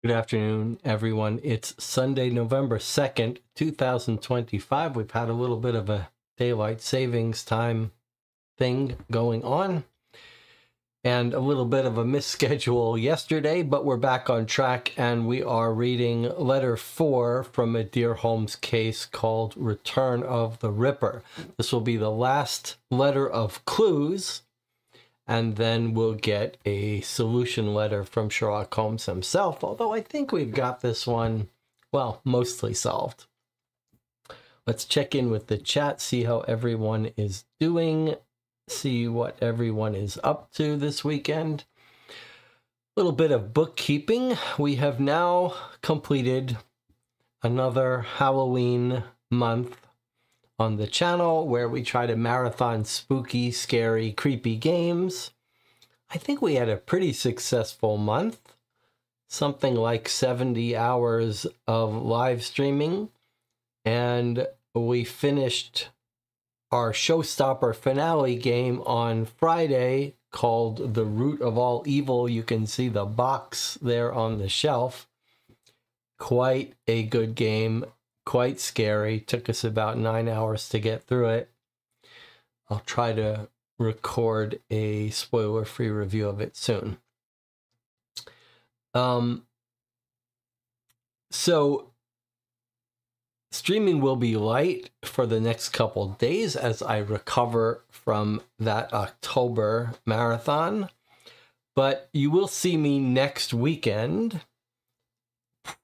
Good afternoon, everyone. It's Sunday, November 2nd, 2025. We've had a little bit of a daylight savings time thing going on and a little bit of a misschedule yesterday, but we're back on track and we are reading letter 4 from a Dear Holmes case called Return of the Ripper. This will be the last letter of clues, and then we'll get a solution letter from Sherlock Holmes himself, although I think we've got this one, well, mostly solved. Let's check in with the chat, see how everyone is doing, see what everyone is up to this weekend. A little bit of bookkeeping. We have now completed another Halloween month on the channel where we try to marathon spooky, scary, creepy games. I think we had a pretty successful month, something like 70 hours of live streaming, and we finished our showstopper finale game on Friday called The Root of All Evil. You can see the box there on the shelf. Quite a good game. Quite scary. Took us about 9 hours to get through it. I'll try to record a spoiler-free review of it soon. So streaming will be light for the next couple days as I recover from that October marathon, but you will see me next weekend.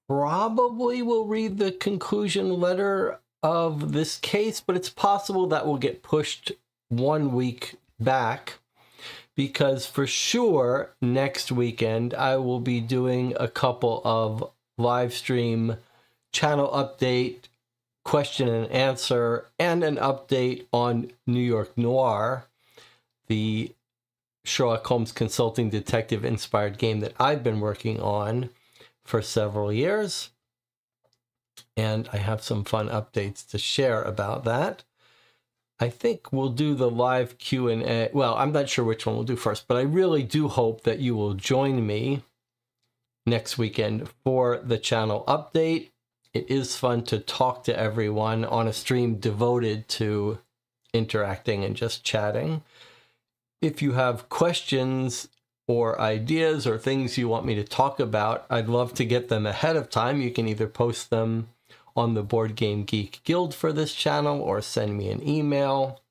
Probably will read the conclusion letter of this case, but it's possible that will get pushed 1 week back because for sure next weekend I will be doing a couple of live stream channel update, question and answer, and an update on New York Noir, the Sherlock Holmes consulting detective inspired game that I've been working on for several years, and I have some fun updates to share about that. I think we'll do the live Q&A. Well, I'm not sure which one we'll do first, but I really do hope that you will join me next weekend for the channel update. It is fun to talk to everyone on a stream devoted to interacting and just chatting. If you have questions or ideas or things you want me to talk about, I'd love to get them ahead of time. You can either post them on the Board Game Geek Guild for this channel or send me an email,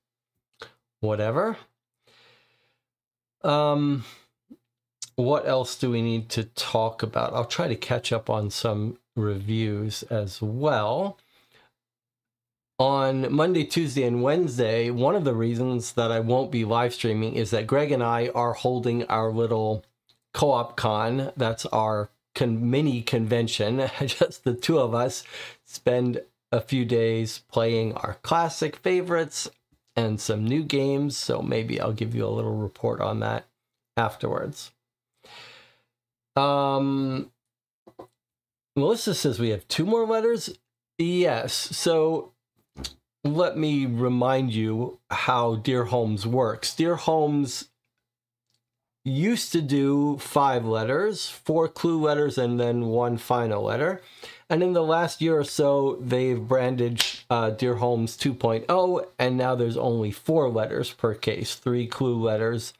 whatever. What else do we need to talk about? I'll try to catch up on some reviews as well. On Monday, Tuesday, and Wednesday, one of the reasons that I won't be live streaming is that Greg and I are holding our little co-op con. That's our mini convention. Just the two of us spend a few days playing our classic favorites and some new games. So maybe I'll give you a little report on that afterwards. Melissa says we have 2 more letters. Yes. So let me remind you how Dear Holmes works. Dear Holmes used to do 5 letters, 4 clue letters, and then 1 final letter. And in the last year or so, they've branded Dear Holmes 2.0, and now there's only 4 letters per case, 3 clue letters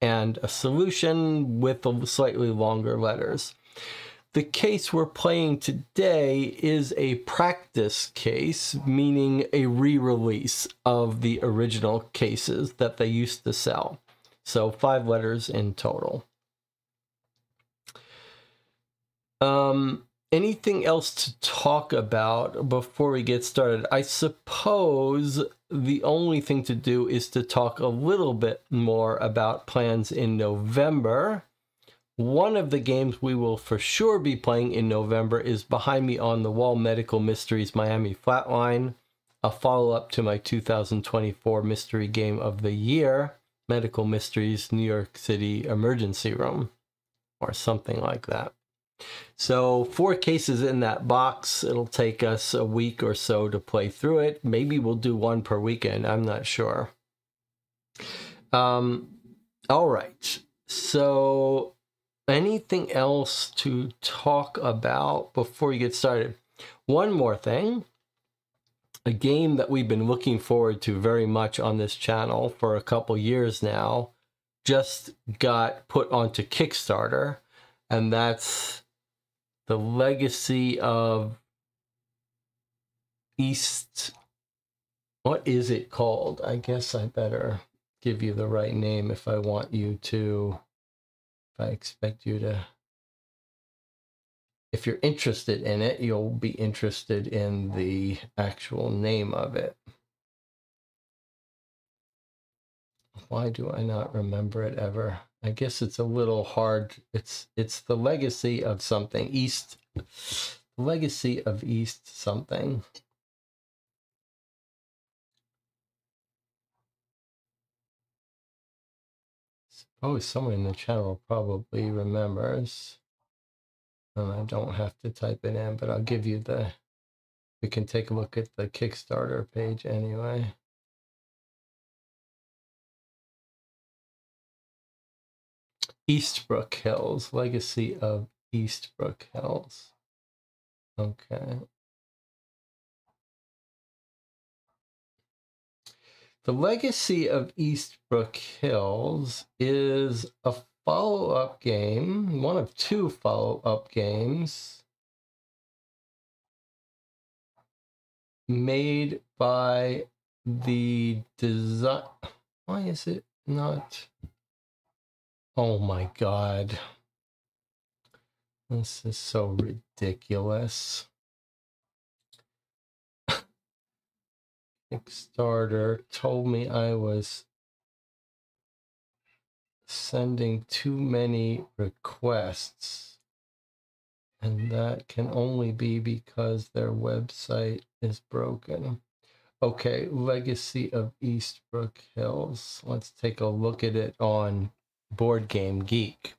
and a solution with slightly longer letters. The case we're playing today is a practice case, meaning a re-release of the original cases that they used to sell. So 5 letters in total. Anything else to talk about before we get started? I suppose the only thing to do is to talk a little bit more about plans in November. One of the games we will for sure be playing in November is Behind Me on the Wall Medical Mysteries Miami Flatline, a follow-up to my 2024 Mystery Game of the Year, Medical Mysteries New York City Emergency Room, or something like that. So 4 cases in that box. It'll take us a week or so to play through it. Maybe we'll do 1 per weekend. I'm not sure. All right. So anything else to talk about before you get started? One more thing. A game that we've been looking forward to very much on this channel for a couple years now just got put onto Kickstarter, and that's The Legacy of East. What is it called? I guess I better give you the right name if I want you to, if I expect you to. If you're interested in it, you'll be interested in the actual name of it. Why do I not remember it ever? I guess it's a little hard. It's The Legacy of something. Legacy of East something. Suppose someone in the channel probably remembers. And I don't have to type it in, but I'll give you we can take a look at the Kickstarter page anyway. Eastbrook Hills, Legacy of Eastbrook Hills. Okay. The Legacy of Eastbrook Hills is a follow-up game, one of two follow-up games made by the design. Why is it not? Oh my God. This is so ridiculous. Kickstarter told me I was sending too many requests, and that can only be because their website is broken. Okay, Legacy of Eastbrook Hills. Let's take a look at it on Board Game Geek.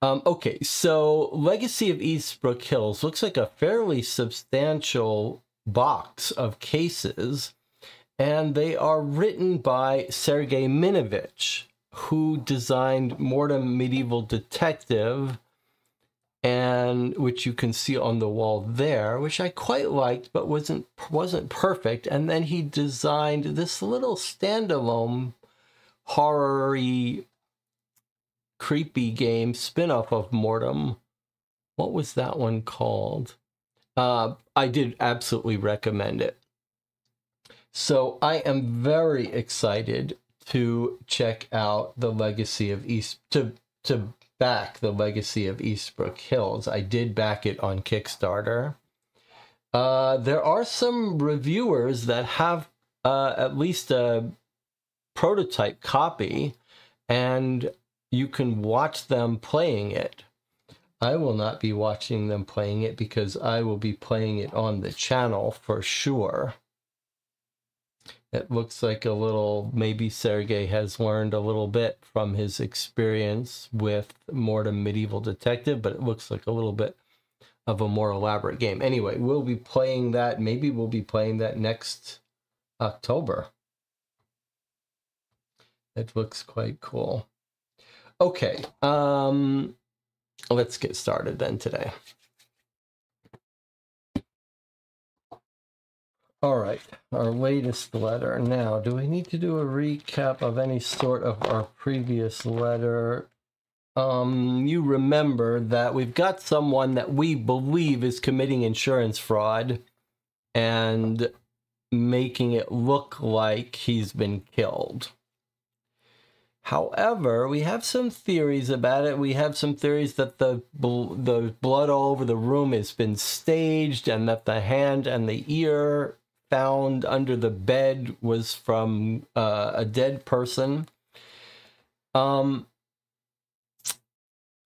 Okay, so Legacy of Eastbrook Hills looks like a fairly substantial box of cases, and they are written by Sergei Minovich, who designed Mortem Medieval Detective, and which you can see on the wall there, which I quite liked, but wasn't perfect. And then he designed this little standalone horror-y, creepy game spin-off of Mortem. What was that one called? I did absolutely recommend it. So I am very excited to check out the Legacy of to back the Legacy of Eastbrook Hills. I did back it on Kickstarter. There are some reviewers that have at least a prototype copy, and you can watch them playing it. I will not be watching them playing it because I will be playing it on the channel for sure. It looks like a little, maybe Sergei has learned a little bit from his experience with Mortem Medieval Detective, but it looks like a little bit of a more elaborate game. Anyway, we'll be playing that. Maybe we'll be playing that next October. It looks quite cool. Okay, let's get started then today. All right, our latest letter. Now, do we need to do a recap of any sort of our previous letter? You remember that we've got someone that we believe is committing insurance fraud and making it look like he's been killed. However, we have some theories about it. We have some theories that the blood all over the room has been staged, and that the hand and the ear found under the bed was from a dead person.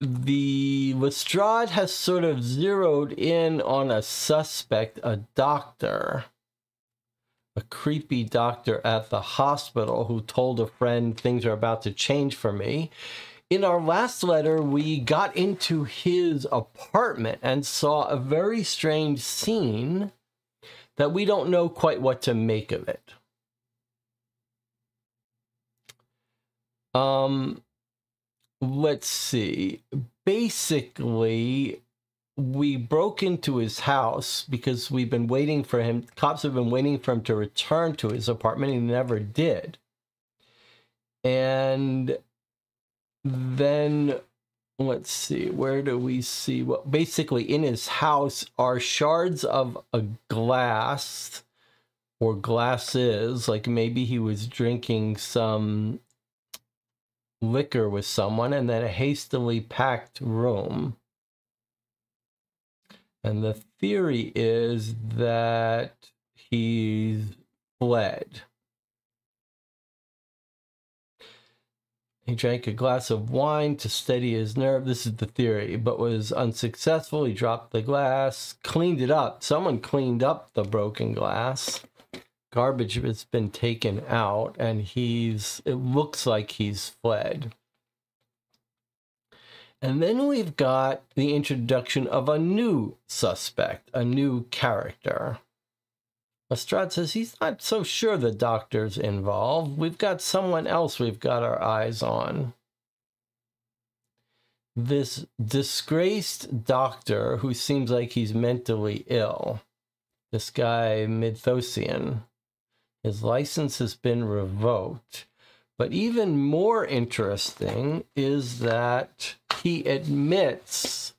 The Lestrade has sort of zeroed in on a suspect, a doctor, a creepy doctor at the hospital who told a friend things are about to change for me. In our last letter, we got into his apartment and saw a very strange scene that we don't know quite what to make of it. let's see. Basically, we broke into his house because we've been waiting for him. Cops have been waiting for him to return to his apartment. He never did. And then, let's see, where do we see? Well, basically in his house are shards of a glass or glasses. Like maybe he was drinking some liquor with someone, and then a hastily packed room. And the theory is that he's fled. He drank a glass of wine to steady his nerve. This is the theory, but was unsuccessful. He dropped the glass, cleaned it up. Someone cleaned up the broken glass. Garbage has been taken out, and it looks like he's fled. And then we've got the introduction of a new suspect, a new character. Lestrade says he's not so sure the doctor's involved. We've got someone else we've got our eyes on. This disgraced doctor who seems like he's mentally ill. This guy, Midthosian. His license has been revoked. But even more interesting is that he admits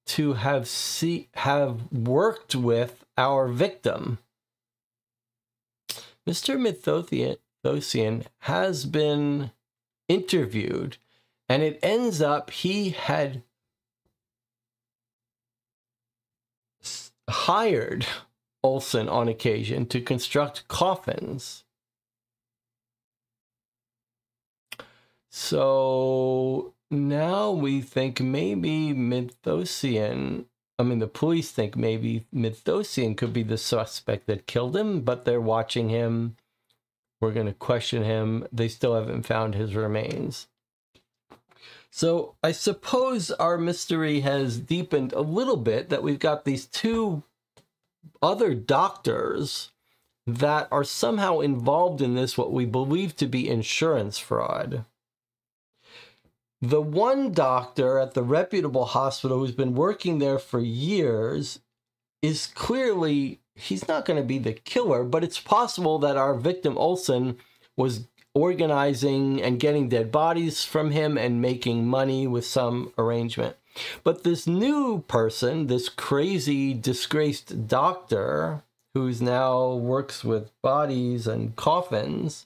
to have worked with our victim. Mr. Midthosian has been interviewed, and it ends up he had hired Olson on occasion to construct coffins. So now we think maybe the police think maybe Midthosian could be the suspect that killed him, but they're watching him. We're going to question him. They still haven't found his remains. So I suppose our mystery has deepened a little bit, that we've got these two other doctors that are somehow involved in this, what we believe to be insurance fraud. The one doctor at the reputable hospital who's been working there for years is clearly, he's not going to be the killer, but it's possible that our victim Olson was organizing and getting dead bodies from him and making money with some arrangement. But this new person, this crazy, disgraced doctor who's now works with bodies and coffins,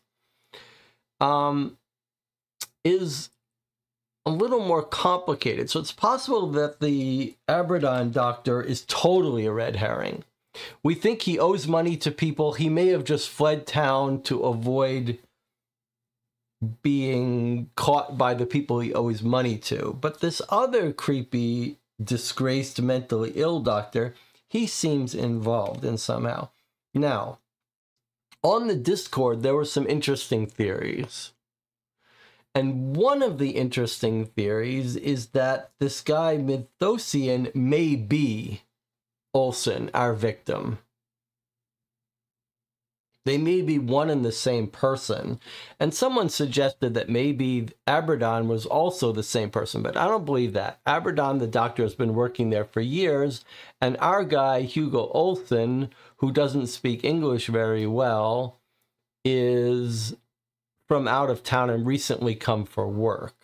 is a little more complicated. So it's possible that the Abradan doctor is totally a red herring. We think he owes money to people. He may have just fled town to avoid being caught by the people he owes money to. But this other creepy, disgraced, mentally ill doctor, he seems involved in somehow. Now, on the Discord, there were some interesting theories. And one of the interesting theories is that this guy Midthosian may be Olson, our victim. They may be one and the same person. And someone suggested that maybe Abradan was also the same person, but I don't believe that. Abradan, the doctor, has been working there for years, and our guy, Hugo Olson, who doesn't speak English very well, is from out of town and recently come for work.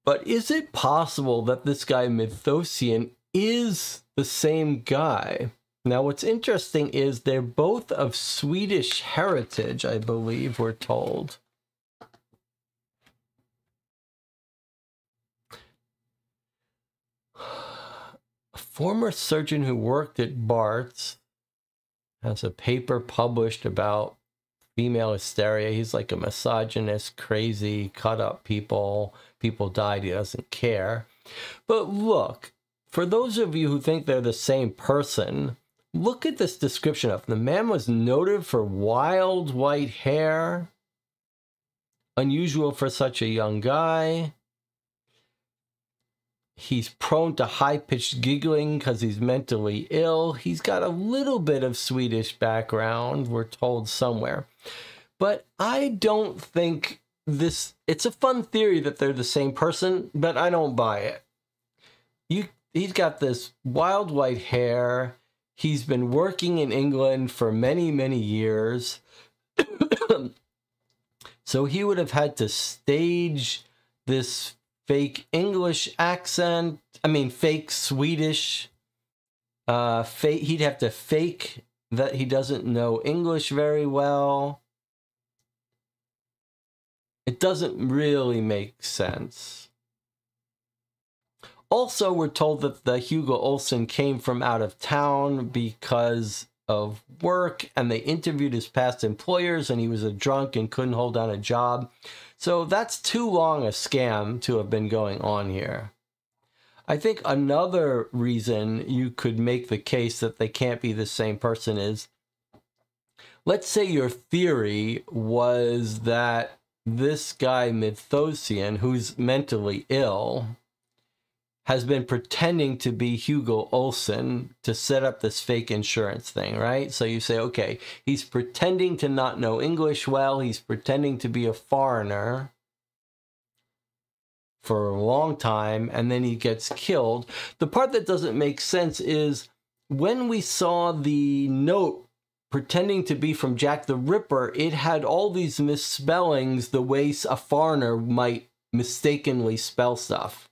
But is it possible that this guy Midthosian is the same guy? Now, what's interesting is they're both of Swedish heritage, I believe we're told. A former surgeon who worked at Bart's has a paper published about female hysteria. He's like a misogynist, crazy, cut up people. People died, he doesn't care. But look, for those of you who think they're the same person, look at this description of the man was noted for wild white hair, unusual for such a young guy. He's prone to high-pitched giggling because he's mentally ill. He's got a little bit of Swedish background, we're told somewhere. But I don't think it's a fun theory that they're the same person, but I don't buy it. He's got this wild white hair. He's been working in England for many, many years. So he would have had to stage this fake English accent. I mean, fake Swedish. He'd have to fake that he doesn't know English very well. It doesn't really make sense. Also, we're told that the Hugo Olsen came from out of town because of work, and they interviewed his past employers, and he was a drunk and couldn't hold down a job. So that's too long a scam to have been going on here. I think another reason you could make the case that they can't be the same person is, let's say your theory was that this guy Mythosian, who's mentally ill, has been pretending to be Hugo Olsen to set up this fake insurance thing, right? So you say, okay, he's pretending to not know English well. He's pretending to be a foreigner for a long time, and then he gets killed. The part that doesn't make sense is when we saw the note pretending to be from Jack the Ripper, it had all these misspellings the way a foreigner might mistakenly spell stuff.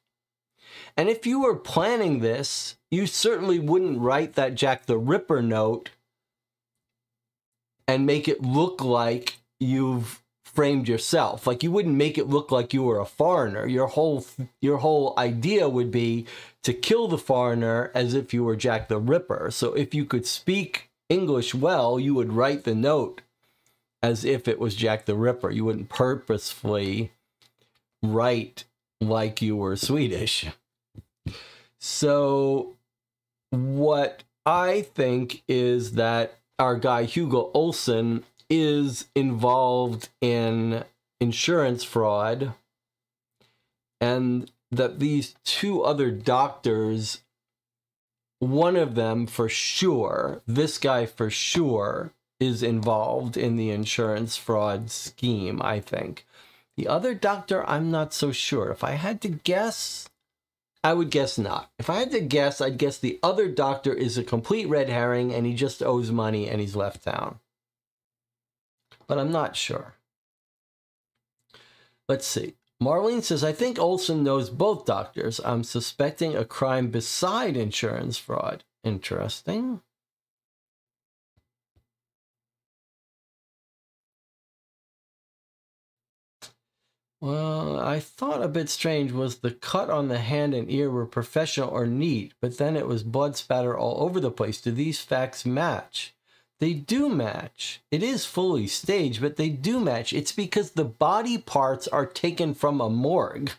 And if you were planning this, you certainly wouldn't write that Jack the Ripper note and make it look like you've framed yourself. Like, you wouldn't make it look like you were a foreigner. Your whole idea would be to kill the foreigner as if you were Jack the Ripper. So if you could speak English well, you would write the note as if it was Jack the Ripper. You wouldn't purposefully write like you were Swedish. So what I think is that our guy Hugo Olsen is involved in insurance fraud, and that these two other doctors, one of them for sure, this guy for sure, is involved in the insurance fraud scheme, I think. The other doctor, I'm not so sure. If I had to guess, I would guess not. If I had to guess, I'd guess the other doctor is a complete red herring and he just owes money and he's left town. But I'm not sure. Let's see. Marlene says, I think Olsen knows both doctors. I'm suspecting a crime beside insurance fraud. Interesting. Well, I thought a bit strange was the cut on the hand and ear were professional or neat, but then it was blood spatter all over the place. Do these facts match? They do match. It is fully staged, but they do match. It's because the body parts are taken from a morgue,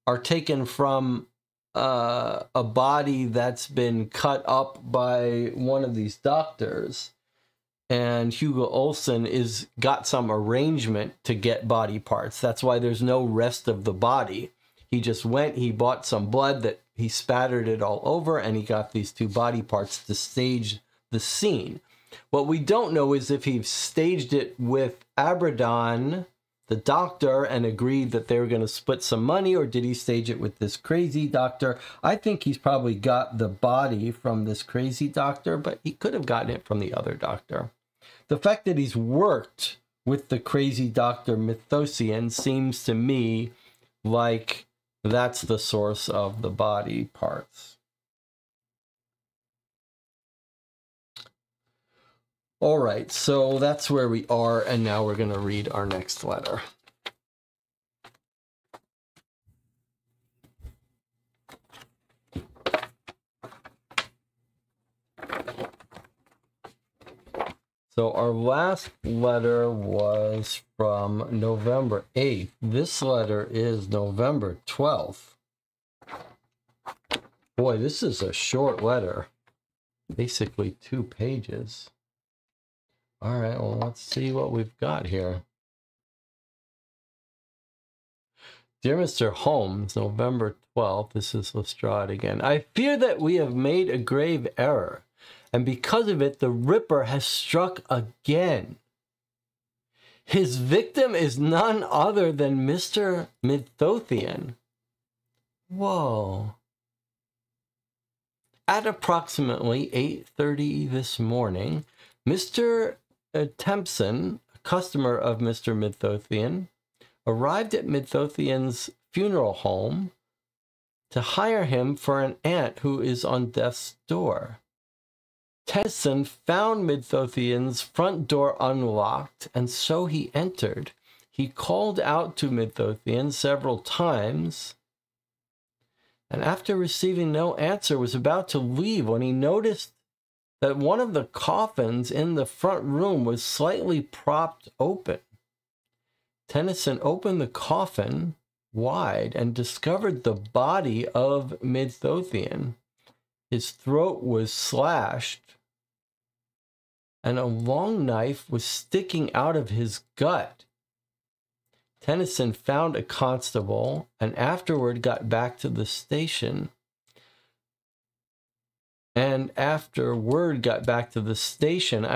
are taken from a body that's been cut up by one of these doctors. And Hugo Olsen is got some arrangement to get body parts. That's why there's no rest of the body. He just went, he bought some blood that he spattered it all over, and he got these two body parts to stage the scene. What we don't know is if he staged it with Abradan, the doctor, and agreed that they were going to split some money, or did he stage it with this crazy doctor? I think he's probably got the body from this crazy doctor, but he could have gotten it from the other doctor. The fact that he's worked with the crazy Dr. Mythosian seems to me like that's the source of the body parts. All right, so that's where we are, and now we're going to read our next letter. So our last letter was from November 8th. This letter is November 12th. Boy, this is a short letter. Basically 2 pages. All right, well, let's see what we've got here. Dear Mr. Holmes, November 12th, this is Lestrade again. I fear that we have made a grave error, and because of it, the Ripper has struck again. His victim is none other than Mr. Midlothian. Whoa. At approximately 8:30 this morning, Mr. Tempson, a customer of Mr. Midlothian, arrived at Midlothian's funeral home to hire him for an aunt who is on death's door. Tennyson found Midlothian's front door unlocked, and so he entered. He called out to Midlothian several times, and after receiving no answer was about to leave when he noticed that one of the coffins in the front room was slightly propped open. Tennyson opened the coffin wide and discovered the body of Midlothian. His throat was slashed, and a long knife was sticking out of his gut. Tennyson found a constable and afterward got back to the station. I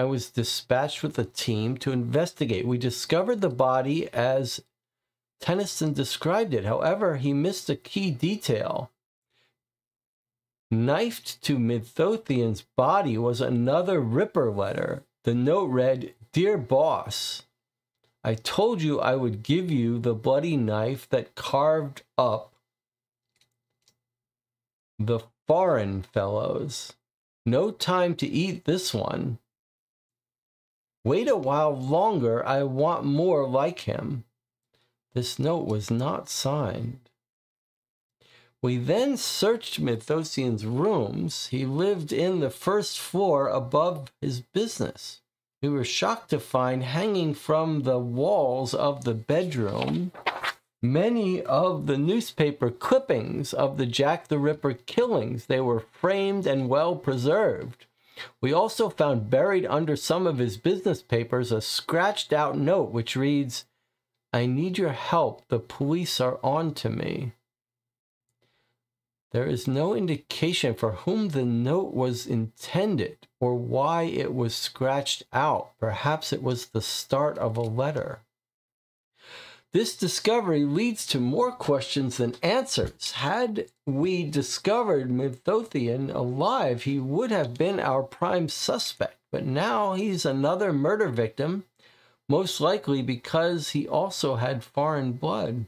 was dispatched with a team to investigate. We discovered the body as Tennyson described it. However, he missed a key detail. Knifed to Midlothian's body was another Ripper letter. The note read, "Dear Boss, I told you I would give you the bloody knife that carved up the foreign fellows. No time to eat this one. Wait a while longer. I want more like him." This note was not signed. We then searched Midlothian's rooms. He lived in the first floor above his business. We were shocked to find hanging from the walls of the bedroom many of the newspaper clippings of the Jack the Ripper killings. They were framed and well preserved. We also found buried under some of his business papers a scratched out note which reads, "I need your help. The police are on to me." There is no indication for whom the note was intended or why it was scratched out. Perhaps it was the start of a letter. This discovery leads to more questions than answers. Had we discovered Midlothian alive, he would have been our prime suspect. But now he's another murder victim, most likely because he also had foreign blood.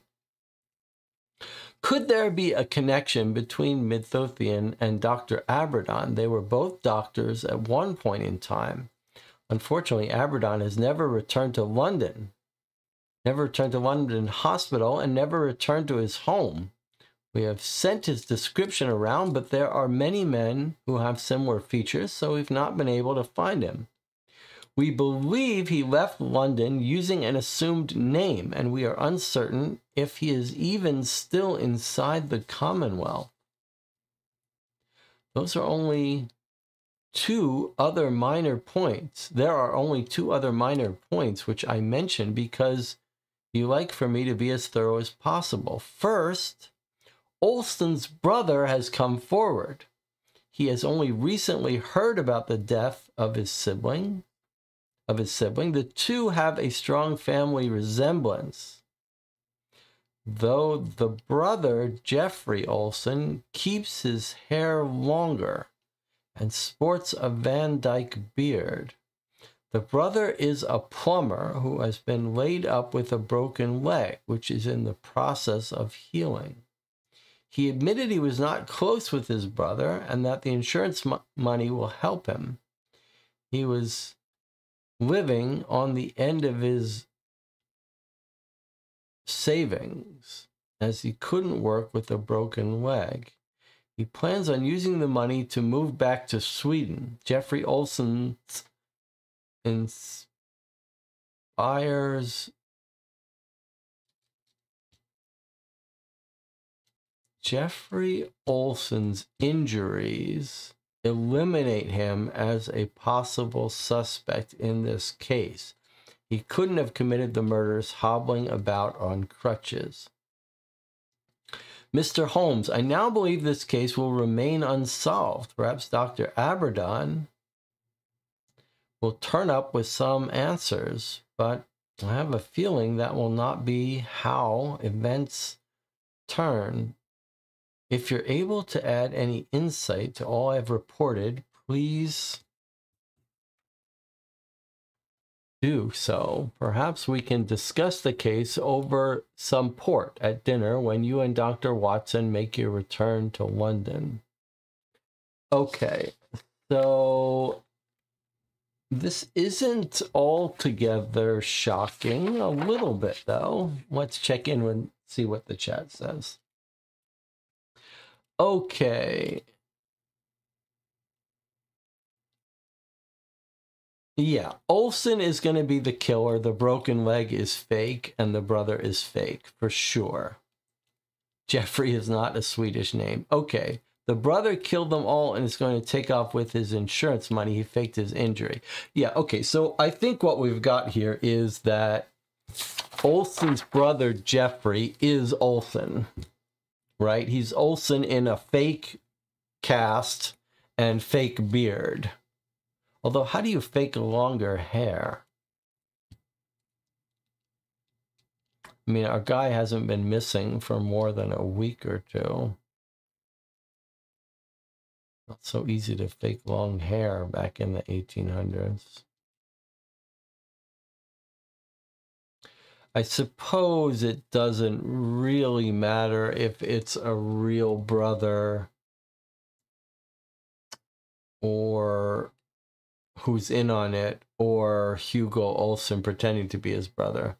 Could there be a connection between Midlothian and Dr. Abradan? They were both doctors at one point in time. Unfortunately, Abradan has never returned to London Hospital, and never returned to his home. We have sent his description around, but there are many men who have similar features, so we've not been able to find him. We believe he left London using an assumed name, and we are uncertain if he is even still inside the Commonwealth. Those are only two other minor points. There are only two other minor points which I mentioned because you like for me to be as thorough as possible. First, Olson's brother has come forward. He has only recently heard about the death of his sibling. The two have a strong family resemblance, though the brother, Jeffrey Olson, keeps his hair longer and sports a Van Dyke beard. The brother is a plumber who has been laid up with a broken leg, which is in the process of healing. He admitted he was not close with his brother and that the insurance money will help him. He was living on the end of his savings as he couldn't work with a broken leg. He plans on using the money to move back to Sweden. Jeffrey Olson's injuries eliminate him as a possible suspect in this case. He couldn't have committed the murders hobbling about on crutches. Mr. Holmes, I now believe this case will remain unsolved. Perhaps Dr. Abradan will turn up with some answers, but I have a feeling that will not be how events turn. If you're able to add any insight to all I've reported, please do so. Perhaps we can discuss the case over some port at dinner when you and Dr. Watson make your return to London. Okay, so this isn't altogether shocking. A little bit, though. Let's check in and see what the chat says. Okay. Yeah, Olsen is going to be the killer. The broken leg is fake, and the brother is fake, for sure. Jeffrey is not a Swedish name. Okay. The brother killed them all and is going to take off with his insurance money. He faked his injury. Yeah, okay. So I think what we've got here is that Olsen's brother, Jeffrey, is Olsen, right? He's Olsen in a fake cast and fake beard. Although, how do you fake longer hair? I mean, our guy hasn't been missing for more than a week or two. Not so easy to fake long hair back in the 1800s. I suppose it doesn't really matter if it's a real brother or who's in on it or Hugo Olsen pretending to be his brother.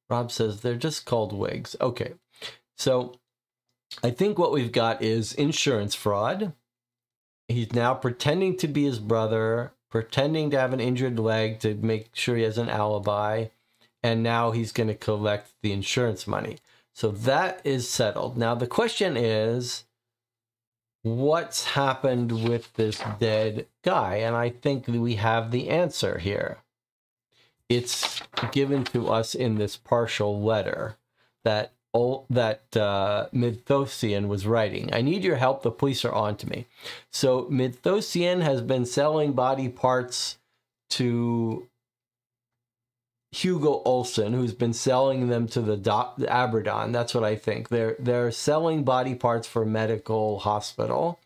Rob says they're just called wigs. Okay, so I think what we've got is insurance fraud. He's now pretending to be his brother, pretending to have an injured leg to make sure he has an alibi, and now he's going to collect the insurance money. So that is settled. Now the question is, what's happened with this dead guy? And I think we have the answer here. It's given to us in this partial letter that Midthosian was writing. I need your help. The police are on to me. So Midthosian has been selling body parts to Hugo Olsen, who's been selling them to the Aberdeen. That's what I think. They're selling body parts for a medical hospital.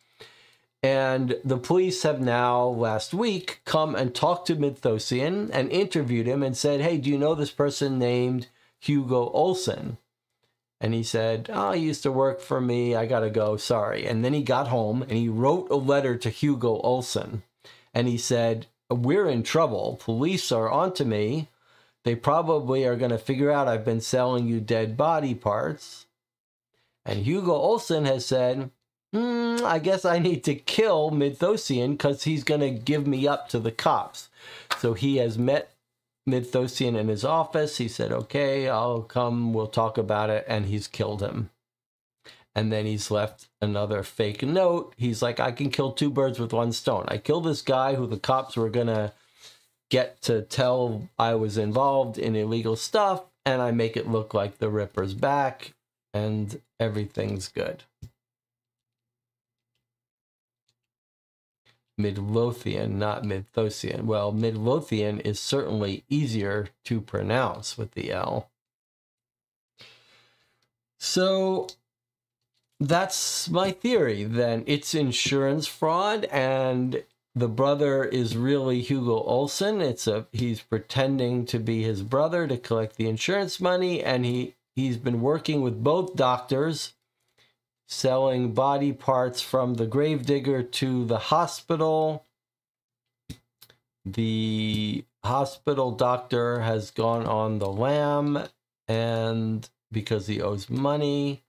And the police have now, last week, come and talked to Midthosian and interviewed him and said, hey, do you know this person named Hugo Olsen? And he said, oh, he used to work for me. I got to go. Sorry. And then he got home and he wrote a letter to Hugo Olsen. And he said, we're in trouble. Police are onto me. They probably are going to figure out I've been selling you dead body parts. And Hugo Olsen has said, I guess I need to kill Midthosian because he's going to give me up to the cops. So he has met Midthosian in his office. He said, okay, I'll come, we'll talk about it. And he's killed him. And then he's left another fake note. He's like, I can kill two birds with one stone. I killed this guy who the cops were going to get to tell I was involved in illegal stuff. And I make it look like the Ripper's back and everything's good. Midlothian, not Midthosian. Well, Midlothian is certainly easier to pronounce with the L. So that's my theory. Then it's insurance fraud, and the brother is really Hugo Olsen. He's pretending to be his brother to collect the insurance money, and he's been working with both doctors, selling body parts from the gravedigger to the hospital. The hospital doctor has gone on the lam, and because he owes money,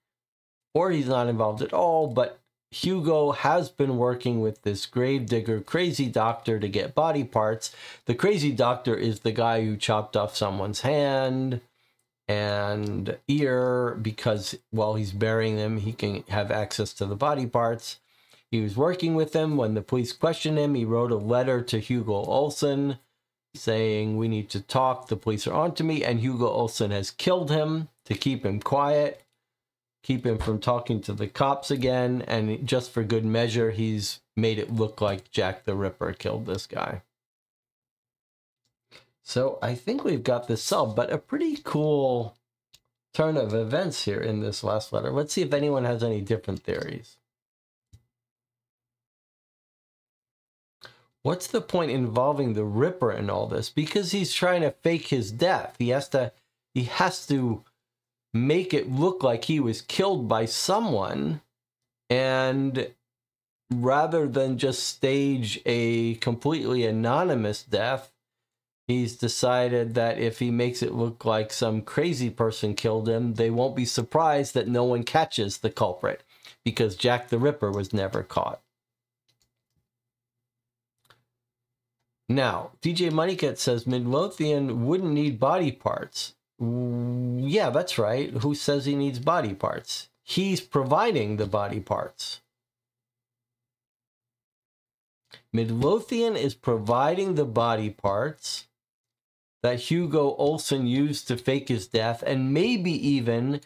or he's not involved at all, but Hugo has been working with this gravedigger crazy doctor to get body parts. The crazy doctor is the guy who chopped off someone's hand and ear because while he's burying them, he can have access to the body parts. He was working with them. When the police questioned him, he wrote a letter to Hugo Olsen saying, we need to talk. The police are on to me. And Hugo Olsen has killed him to keep him quiet, keep him from talking to the cops again. And just for good measure, he's made it look like Jack the Ripper killed this guy. So I think we've got this solved, but a pretty cool turn of events here in this last letter. Let's see if anyone has any different theories. What's the point involving the Ripper in all this? Because he's trying to fake his death. He has to make it look like he was killed by someone, and rather than just stage a completely anonymous death, he's decided that if he makes it look like some crazy person killed him, they won't be surprised that no one catches the culprit, because Jack the Ripper was never caught. Now, DJ Moneycat says Midlothian wouldn't need body parts. Yeah, that's right. Who says he needs body parts? He's providing the body parts. Midlothian is providing the body parts that Hugo Olsen used to fake his death, and maybe even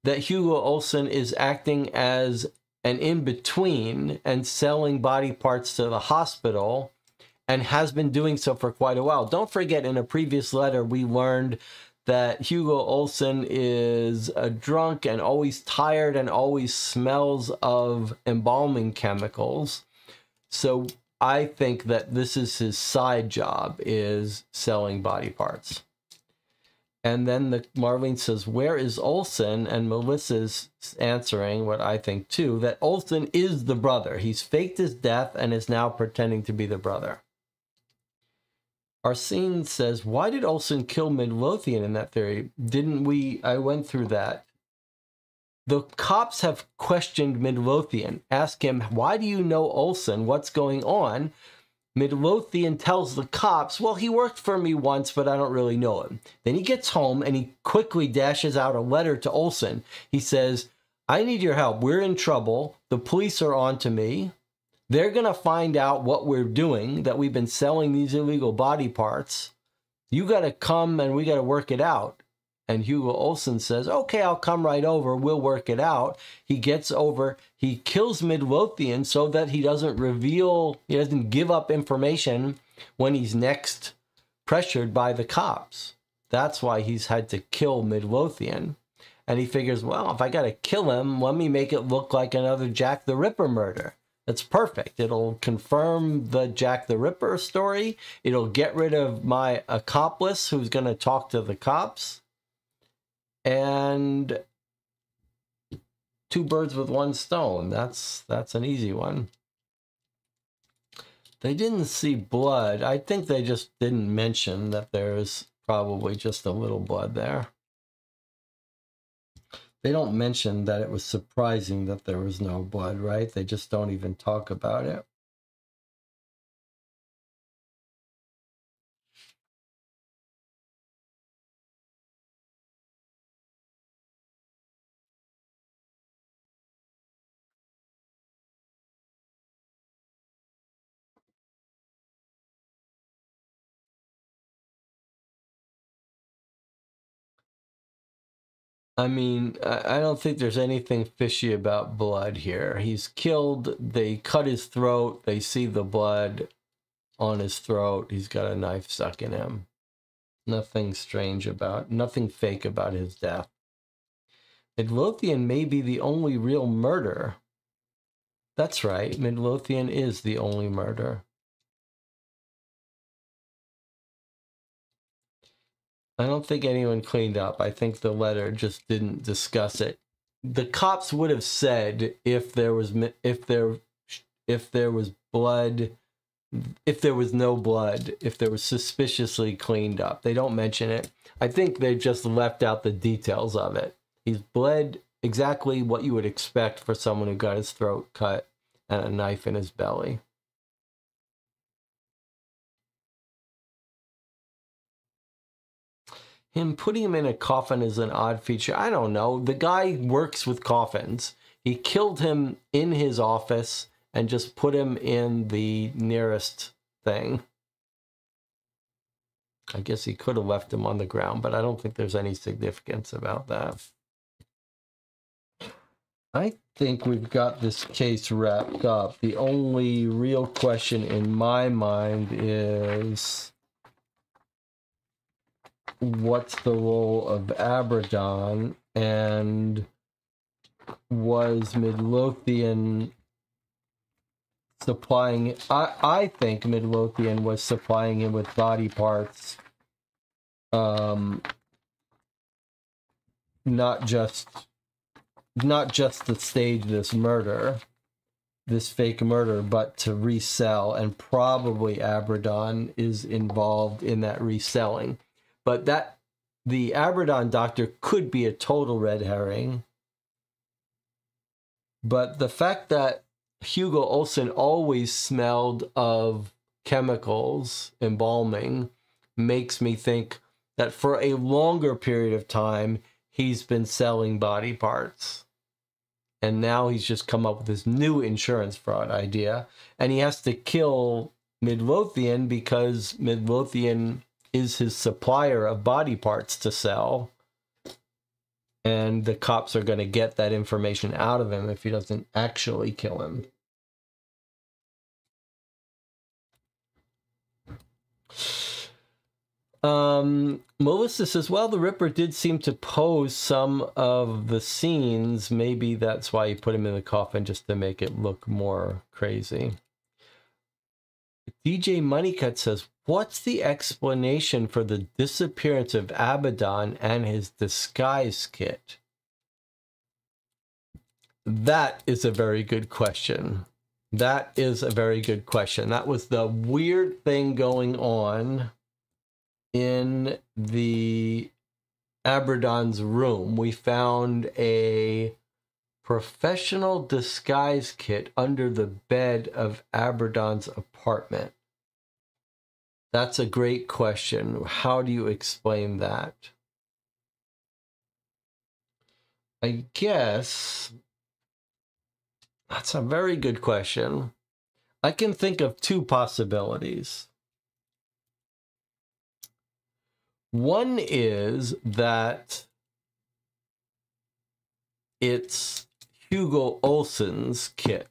that Hugo Olsen is acting as an in-between and selling body parts to the hospital, and has been doing so for quite a while. Don't forget, in a previous letter, we learned that Hugo Olsen is a drunk and always tired and always smells of embalming chemicals. So I think that this is his side job, is selling body parts. And then Marlene says, where is Olsen? And Melissa's answering what I think too, that Olsen is the brother. He's faked his death and is now pretending to be the brother. Arsene says, why did Olsen kill Midlothian in that theory? Didn't we? I went through that. The cops have questioned Midlothian. Ask him, why do you know Olsen? What's going on? Midlothian tells the cops, well, he worked for me once, but I don't really know him. Then he gets home and he quickly dashes out a letter to Olsen. He says, I need your help. We're in trouble. The police are on to me. They're going to find out what we're doing, that we've been selling these illegal body parts. You got to come and we got to work it out. And Hugo Olsen says, okay, I'll come right over. We'll work it out. He gets over. He kills Midlothian so that he doesn't give up information when he's next pressured by the cops. That's why he's had to kill Midlothian. And he figures, well, if I got to kill him, let me make it look like another Jack the Ripper murder. That's perfect. It'll confirm the Jack the Ripper story. It'll get rid of my accomplice who's going to talk to the cops. And two birds with one stone. That's an easy one. They didn't see blood. I think they just didn't mention that there's probably just a little blood there. They don't mention that it was surprising that there was no blood, right? They just don't even talk about it. I mean, I don't think there's anything fishy about blood here. He's killed, they cut his throat, they see the blood on his throat, he's got a knife stuck in him. Nothing strange nothing fake about his death. Midlothian may be the only real murder. That's right, Midlothian is the only murder. I don't think anyone cleaned up. I think the letter just didn't discuss it. The cops would have said if there was blood, if there was no blood, if there was suspiciously cleaned up. They don't mention it. I think they just left out the details of it. He's bled exactly what you would expect for someone who got his throat cut and a knife in his belly. Him putting him in a coffin is an odd feature. I don't know. The guy works with coffins. He killed him in his office and just put him in the nearest thing. I guess he could have left him on the ground, but I don't think there's any significance about that. I think we've got this case wrapped up. The only real question in my mind is, what's the role of Abradan, and was Midlothian supplying... I think Midlothian was supplying him with body parts, not just to stage this murder, this fake murder, but to resell, and probably Abradan is involved in that reselling. But that the Abradan doctor could be a total red herring. But the fact that Hugo Olsen always smelled of chemicals, embalming, makes me think that for a longer period of time, he's been selling body parts. And now he's just come up with this new insurance fraud idea. And he has to kill Midlothian because Midlothian is his supplier of body parts to sell. And the cops are going to get that information out of him if he doesn't actually kill him. Melissa says, well, the Ripper did seem to pose some of the scenes. Maybe that's why he put him in the coffin, just to make it look more crazy. DJ Moneycut says, what's the explanation for the disappearance of Abaddon and his disguise kit? That is a very good question. That is a very good question. That was the weird thing going on in the Abaddon's room. We found a professional disguise kit under the bed of Abaddon's apartment. That's a great question. How do you explain that? I guess that's a very good question. I can think of two possibilities. One is that it's Hugo Olsen's kit.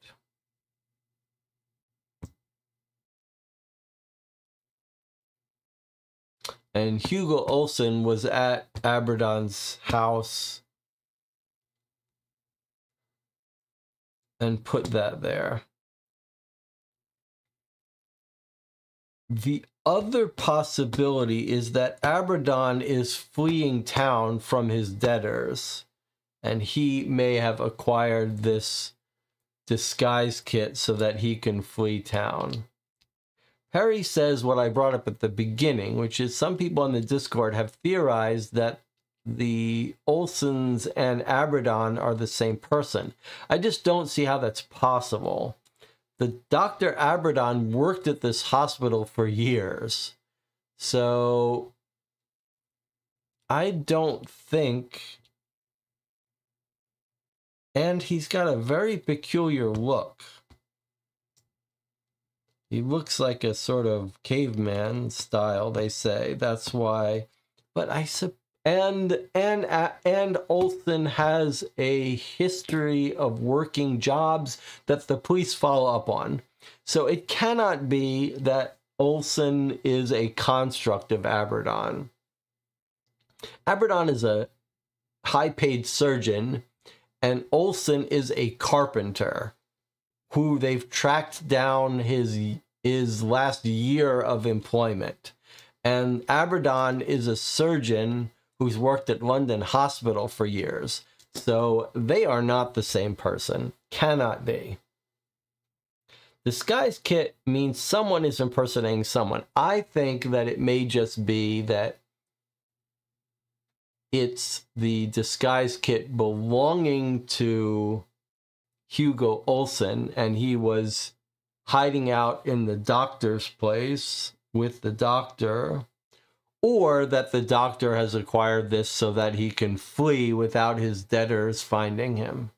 And Hugo Olsen was at Abaddon's house and put that there. The other possibility is that Abaddon is fleeing town from his debtors, and he may have acquired this disguise kit so that he can flee town. Harry says what I brought up at the beginning, which is some people on the Discord have theorized that the Olsens and Abaddon are the same person. I just don't see how that's possible. The Dr. Abaddon worked at this hospital for years, so I don't think... And he's got a very peculiar look. He looks like a sort of caveman style, they say. That's why. But and Olsen has a history of working jobs that the police follow up on. So it cannot be that Olsen is a construct of Abaddon. Abaddon is a high-paid surgeon, and Olsen is a carpenter who they've tracked down his last year of employment. And Abaddon is a surgeon who's worked at London Hospital for years. So they are not the same person. Cannot be. Disguise kit means someone is impersonating someone. I think that it may just be that it's the disguise kit belonging to Hugo Olsen, and he was hiding out in the doctor's place with the doctor, or that the doctor has acquired this so that he can flee without his debtors finding him.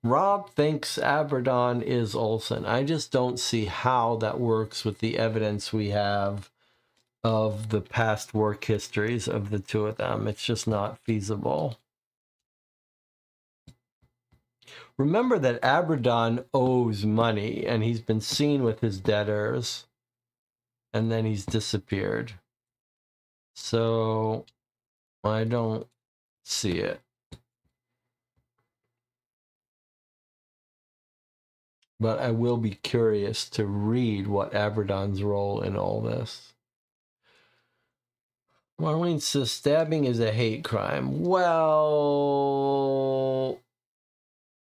Rob thinks Abaddon is Olsen. I just don't see how that works with the evidence we have of the past work histories of the two of them. It's just not feasible. Remember that Abaddon owes money, and he's been seen with his debtors. and then he's disappeared. So I don't see it. But I will be curious to read what Abradan's role in all this. Marlene says stabbing is a hate crime. Well,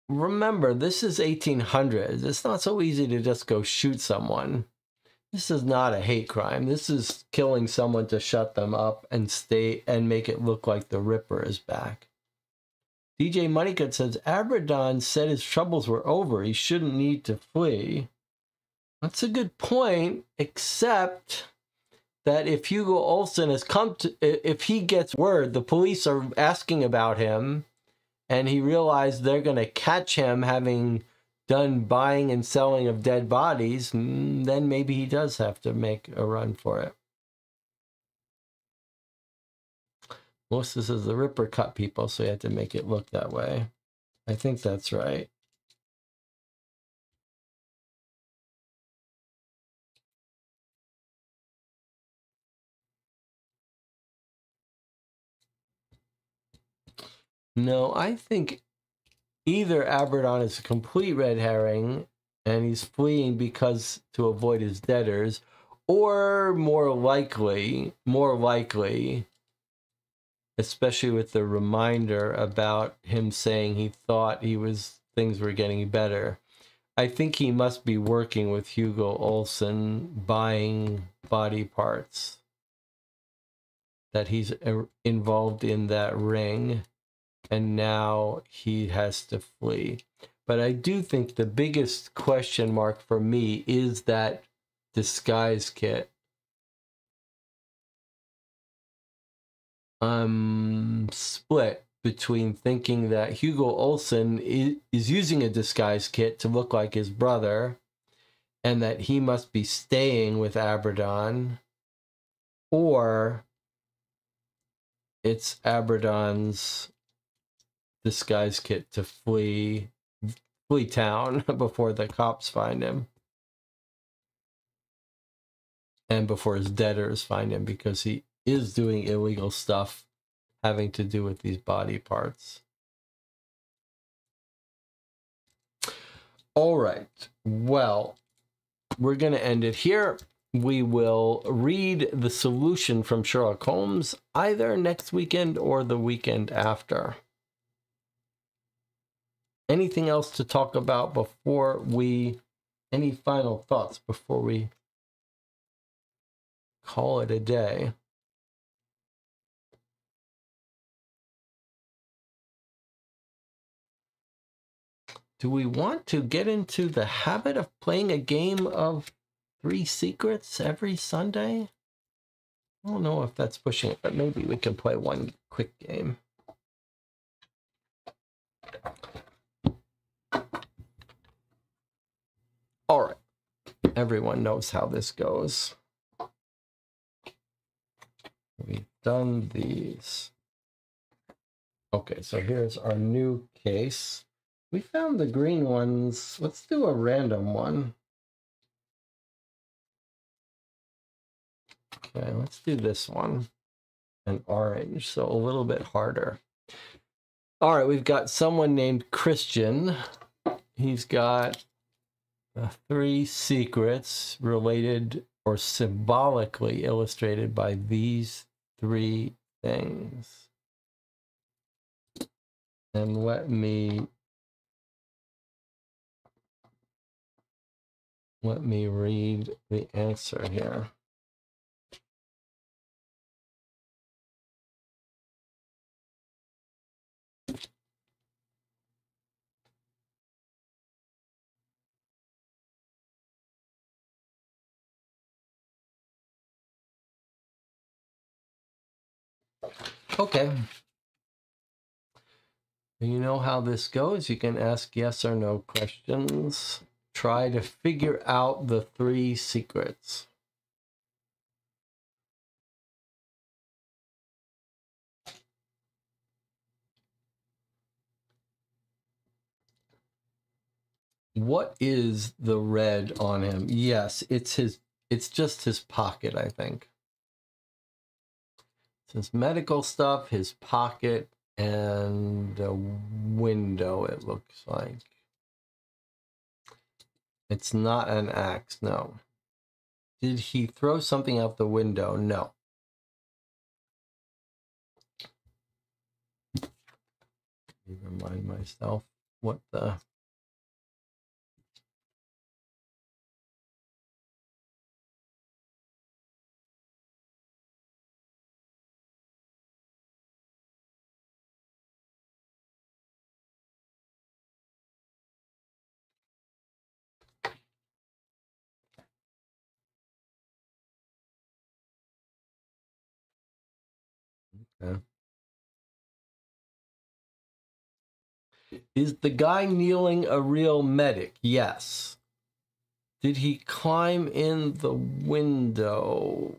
remember, this is 1800s. It's not so easy to just go shoot someone. This is not a hate crime. This is killing someone to shut them up and stay and make it look like the Ripper is back. DJ Moneycut says Abradan said his troubles were over. He shouldn't need to flee. That's a good point, except that if Hugo Olsen has come to, if he gets word the police are asking about him and he realized they're going to catch him having done buying and selling of dead bodies, then maybe he does have to make a run for it. Melissa says the Ripper cut people, so he had to make it look that way. I think that's right. No, I think either Abradan is a complete red herring and he's fleeing because to avoid his debtors, or more likely, especially with the reminder about him saying he thought things were getting better. I think he must be working with Hugo Olsen buying body parts, that he's involved in that ring, and now he has to flee. But I do think the biggest question mark for me is that disguise kit. I'm split between thinking that Hugo Olsen is using a disguise kit to look like his brother and that he must be staying with Abradan, or it's Abradan's disguise kit to flee town before the cops find him and before his debtors find him, because he is doing illegal stuff having to do with these body parts. All right. Well, we're going to end it here. We will read the solution from Sherlock Holmes either next weekend or the weekend after. Anything else to talk about before we... Any final thoughts before we call it a day? Do we want to get into the habit of playing a game of 3 secrets every Sunday? I don't know if that's pushing it, but maybe we can play one quick game. All right. Everyone knows how this goes. We've done these. Okay, so here's our new case. We found the green ones. Let's do a random one. Okay, let's do this one. An orange, so a little bit harder. All right, we've got someone named Christian. He's got 3 secrets related or symbolically illustrated by these 3 things. And let me read the answer here. Okay. You know how this goes. You can ask yes or no questions. Try to figure out the 3 secrets. What is the red on him? Yes, it's his It's just his pocket, I think. It's his medical stuff, his pocket, and a window, it looks like. It's not an axe, no. Did he throw something out the window? No. Let me remind myself what the... Is the guy kneeling a real medic? Yes. Did he climb in the window?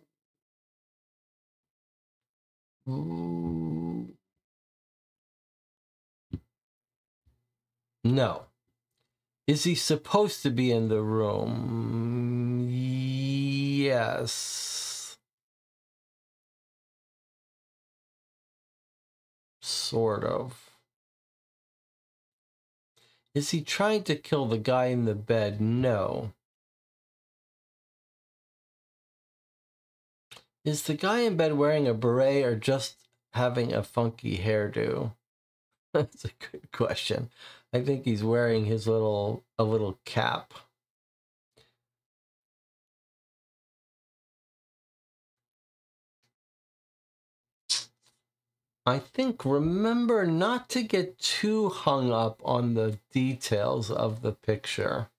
Ooh. No. Is he supposed to be in the room? Yes. Sort of. Is he trying to kill the guy in the bed? No. Is the guy in bed wearing a beret or just having a funky hairdo? That's a good question. I think he's wearing a little cap. I think remember not to get too hung up on the details of the picture.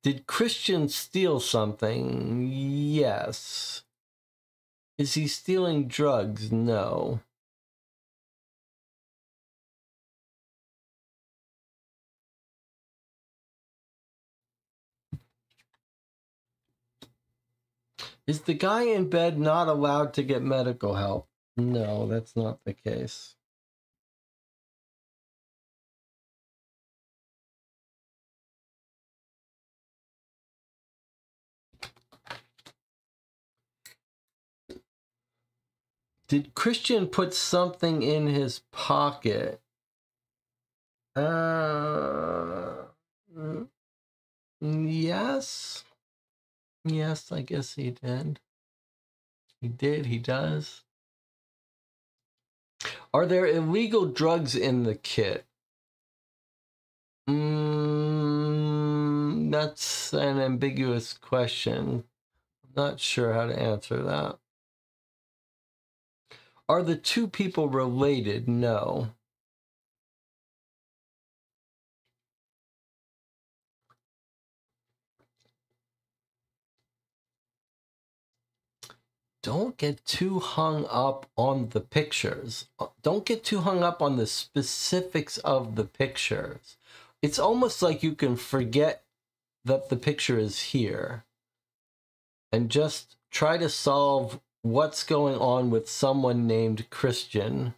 Did Christian steal something? Yes. Is he stealing drugs? No. Is the guy in bed not allowed to get medical help? No, that's not the case. Did Christian put something in his pocket? Yes. Yes, I guess he did. He did, he does. Are there illegal drugs in the kit? That's an ambiguous question. I'm not sure how to answer that. Are the two people related? No. Don't get too hung up on the pictures. Don't get too hung up on the specifics of the pictures. It's almost like you can forget that the picture is here and just try to solve what's going on with someone named Christian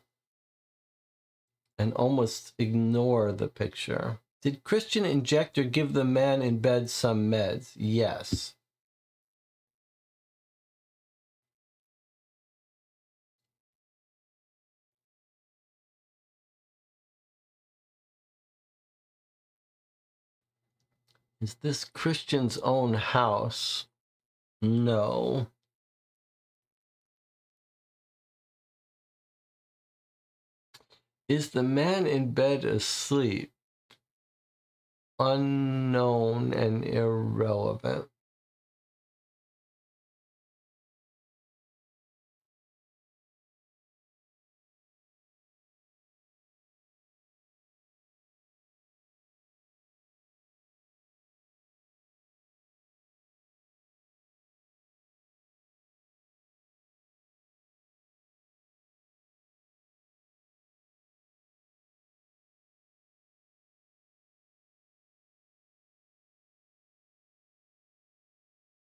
and almost ignore the picture. Did Christian inject or give the man in bed some meds? Yes. Is this Christian's own house? No. Is the man in bed asleep? Unknown and irrelevant.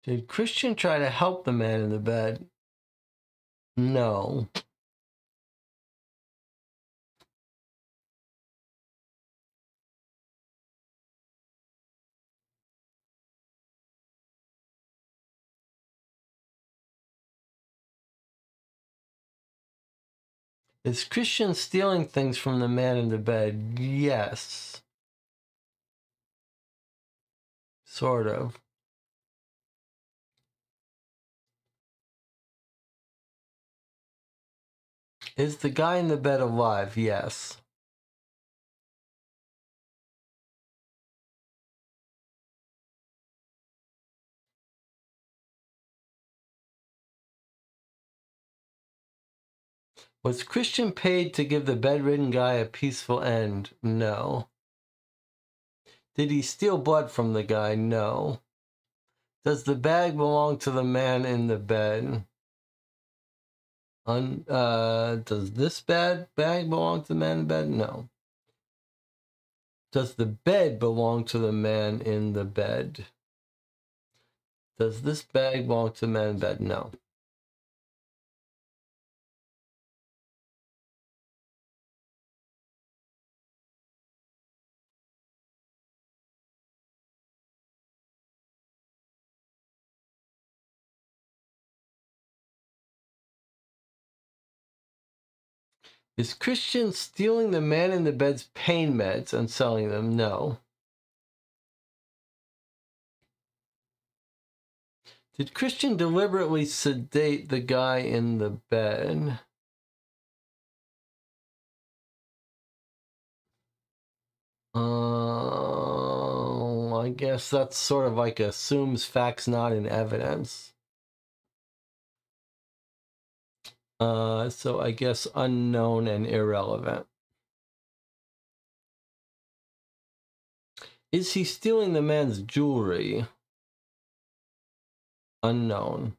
Did Christian try to help the man in the bed? No. Is Christian stealing things from the man in the bed? Yes. Sort of. Is the guy in the bed alive? Yes. Was Christian paid to give the bedridden guy a peaceful end? No. Did he steal blood from the guy? No. Does the bag belong to the man in the bed? Does this bag belong to the man in the bed? No. Does the bed belong to the man in the bed? Does this bag belong to the man in the bed? No. Is Christian stealing the man in the bed's pain meds and selling them? No. Did Christian deliberately sedate the guy in the bed? I guess that's sort of like assumes facts not in evidence. So I guess unknown and irrelevant. Is he stealing the man's jewelry? Unknown.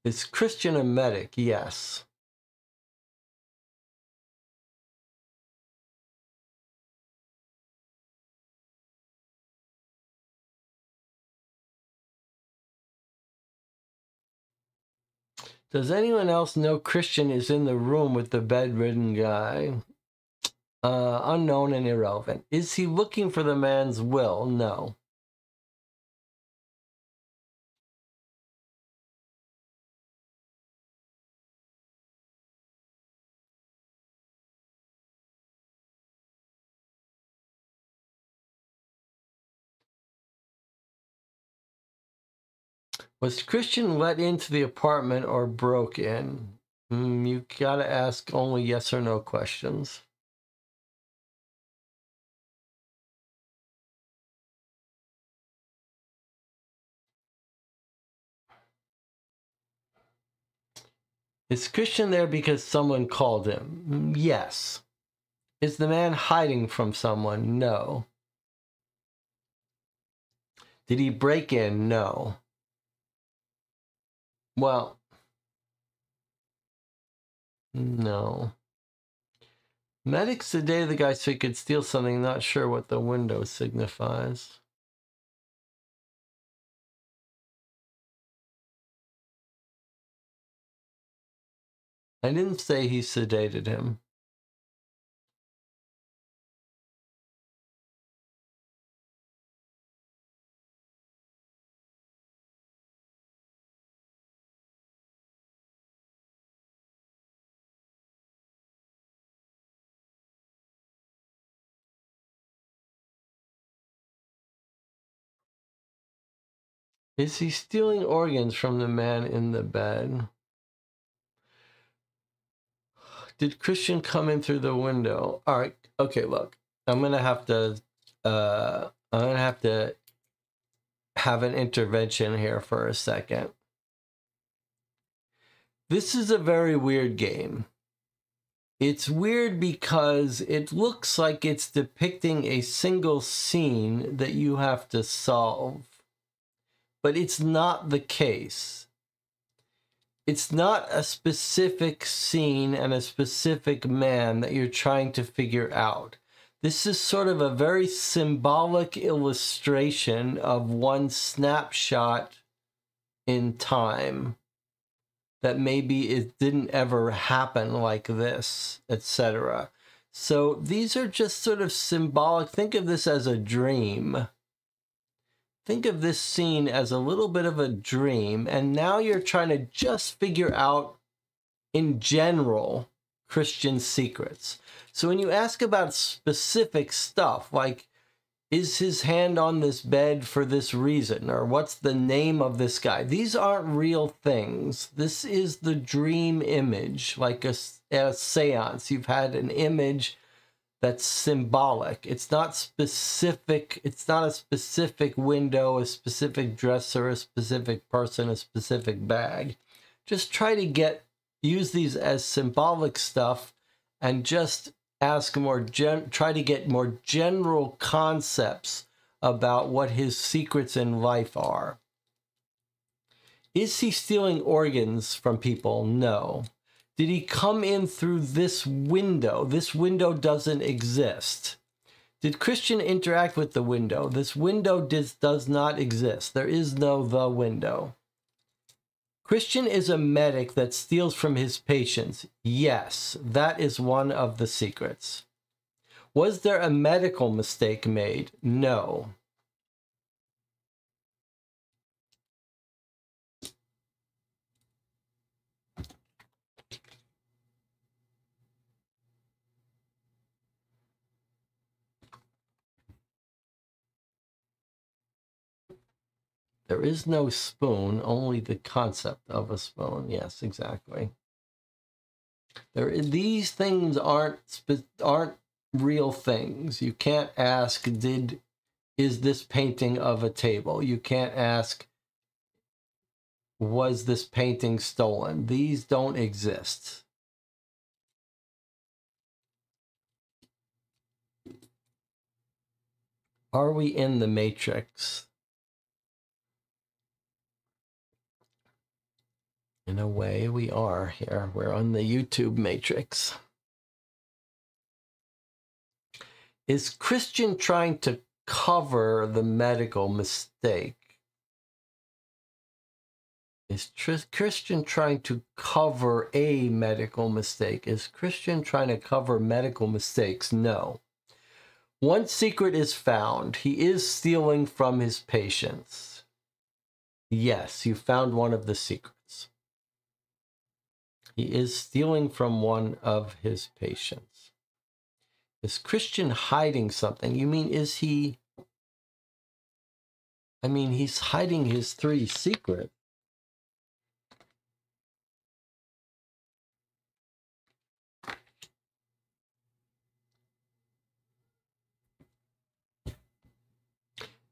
Is Christian a medic? Yes. Does anyone else know Christian is in the room with the bedridden guy? Unknown and irrelevant. Is he looking for the man's will? No. Was Christian let into the apartment or broke in? You gotta ask only yes or no questions. Is Christian there because someone called him? Yes. Is the man hiding from someone? No. Did he break in? No. Well, no. Medics sedated the guy so he could steal something, not sure what the window signifies. I didn't say he sedated him. Is he stealing organs from the man in the bed? Did Christian come in through the window? All right. Okay, look. I'm gonna have to have an intervention here for a second. This is a very weird game. It's weird because it looks like it's depicting a single scene that you have to solve. But it's not the case. It's not a specific scene and a specific man that you're trying to figure out. This is sort of a very symbolic illustration of one snapshot in time. that maybe it didn't ever happen like this, etc. So these are just sort of symbolic. Think of this as a dream. Think of this scene as a little bit of a dream, and now you're trying to just figure out, in general, Christian secrets. So when you ask about specific stuff, like, is his hand on this bed for this reason? Or what's the name of this guy? These aren't real things. This is the dream image, like a seance. You've had an image that's symbolic. It's not specific. It's not a specific window, a specific dresser, a specific person, a specific bag. Just try to use these as symbolic stuff and just ask try to get more general concepts about what his secrets in life are. Is he stealing organs from people? No. Did he come in through this window? This window doesn't exist. Did Christian interact with the window? This window does not exist. There is no the window. Christian is a medic that steals from his patients. Yes, that is one of the secrets. Was there a medical mistake made? No. There is no spoon, only the concept of a spoon. Yes, exactly. These things aren't real things. You can't ask, is this painting of a table? You can't ask, was this painting stolen? These don't exist. Are we in the Matrix? In a way, we are here. We're on the YouTube Matrix. Is Christian trying to cover the medical mistake? Is Christian trying to cover a medical mistake? Is Christian trying to cover medical mistakes? No. One secret is found. He is stealing from his patients. Yes, you found one of the secrets. He is stealing from one of his patients. Is Christian hiding something? You mean, is he... I mean, he's hiding his 3 secrets.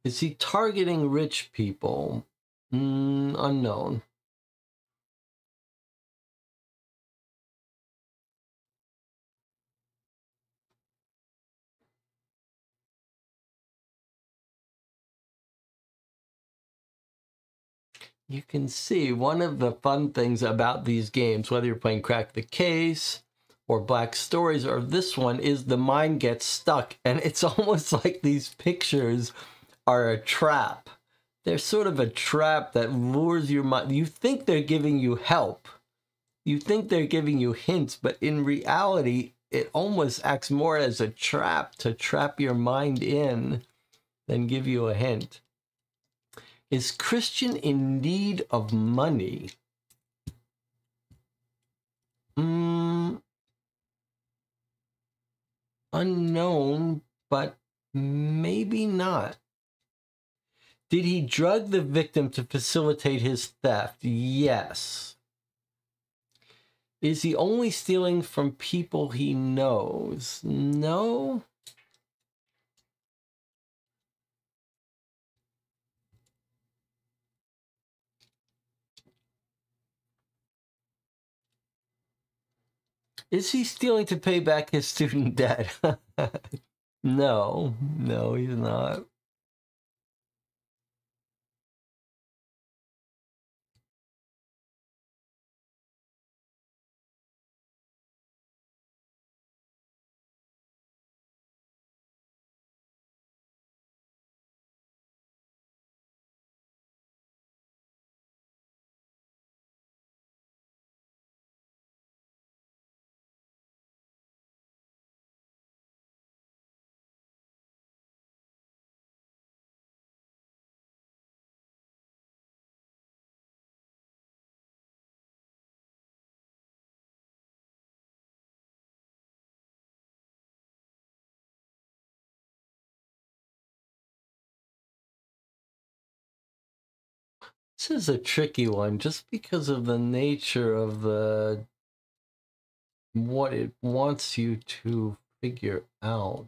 Is he targeting rich people? Unknown. You can see one of the fun things about these games, whether you're playing Crack the Case or Black Stories or this one, is the mind gets stuck. And it's almost like these pictures are a trap. They're sort of a trap that lures your mind. You think they're giving you help. You think they're giving you hints, but in reality, it almost acts more as a trap to trap your mind in than give you a hint. Is Christian in need of money? Unknown, but maybe not. Did he drug the victim to facilitate his theft? Yes. Is he only stealing from people he knows? No. Is he stealing to pay back his student debt? No, he's not. This is a tricky one just because of the nature of what it wants you to figure out.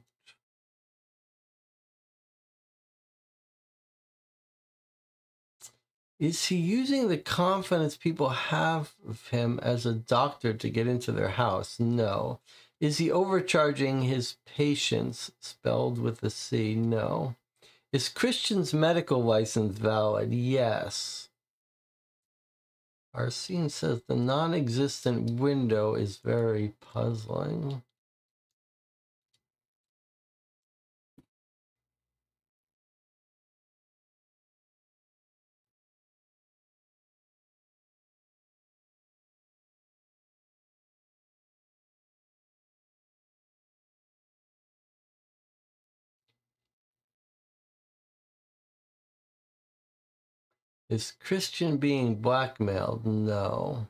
Is he using the confidence people have of him as a doctor to get into their house? No. Is he overcharging his patients, spelled with a C? No. Is Christian's medical license valid? Yes. Our scene says the non-existent window is very puzzling. Is Christian being blackmailed? No.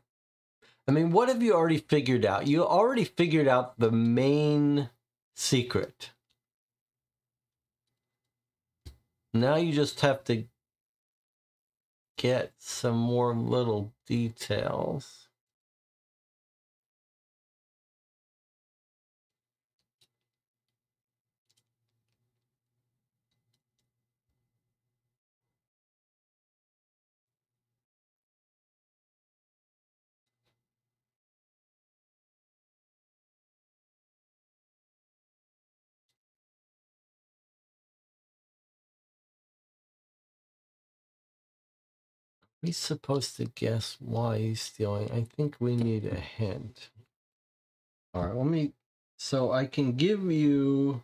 I mean, what have you already figured out? You already figured out the main secret. Now you just have to get some more little details. He's supposed to guess why he's stealing. I think we need a hint. All right, let me, so I can give you,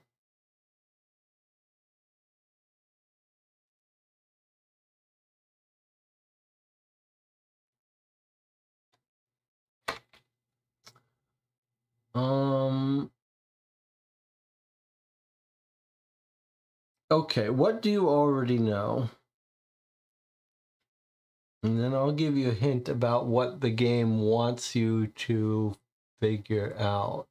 okay, what do you already know? And then I'll give you a hint about what the game wants you to figure out.